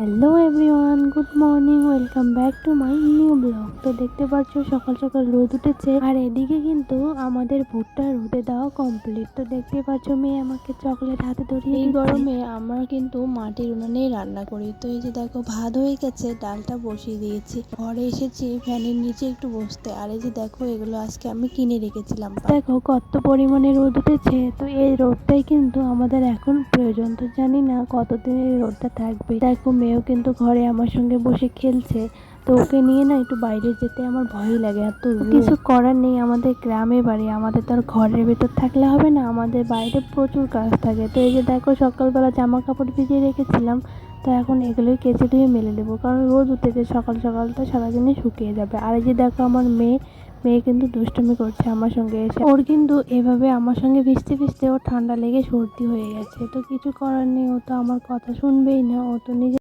Hello everyone, good morning, welcome back to my new blog. তো দেখতে পাচ্ছ সকাল সকাল রোদ উঠেছে, আর এদিকে কিন্তু আমাদের ভুট্টা রোদে দেওয়া কমপ্লিট। তো দেখতে পাচ্ছ মেয়ে আমাকে চকলেট হাতে ধরিয়ে দিচ্ছে। এই গরমে আমরা কিন্তু মাটির উনানেই রান্না করি। তো এই যে দেখো ভাত হয়ে গেছে, ডালটা বসিয়ে দিয়েছি। ঘরে এসেছি ফ্যানের নিচে একটু বসতে, আর এই যে দেখো এগুলো আজকে আমি কিনে রেখেছিলাম। দেখো কত পরিমাণে রোদ উঠেছে। তো এই রোদটাই কিন্তু আমাদের এখন প্রয়োজন। তো জানি না কতদিন এই রোদটা থাকবে। দেখো মেয়েও কিন্তু ঘরে আমার সঙ্গে বসে খেলছে। তো ওকে নিয়ে না একটু বাইরে যেতে আমার ভয় লাগে। এত কিছু করার নেই, আমাদের গ্রামে বাড়ি, আমাদের তো আর ঘরের ভেতর থাকলে হবে না, আমাদের বাইরে প্রচুর কাজ থাকে। তো এই যে দেখো সকালবেলা জামা কাপড় ভিজিয়ে রেখেছিলাম, তো এখন এগুলোই কেচে ধুয়ে মেলে দেবো, কারণ রোদ উঠেছে, সকাল সকাল তো সারাদিনে শুকিয়ে যাবে। আর এই যে দেখো আমার মেয়ে কিন্তু দুষ্টুমি করছে আমার সঙ্গে এসে। ওর কিন্তু এভাবে আমার সঙ্গে ভিজতে ভিজতে ওর ঠান্ডা লেগে সর্দি হয়ে গেছে। তো কিছু করার নেই, ও তো আমার কথা শুনবেই না, ও তো নিজে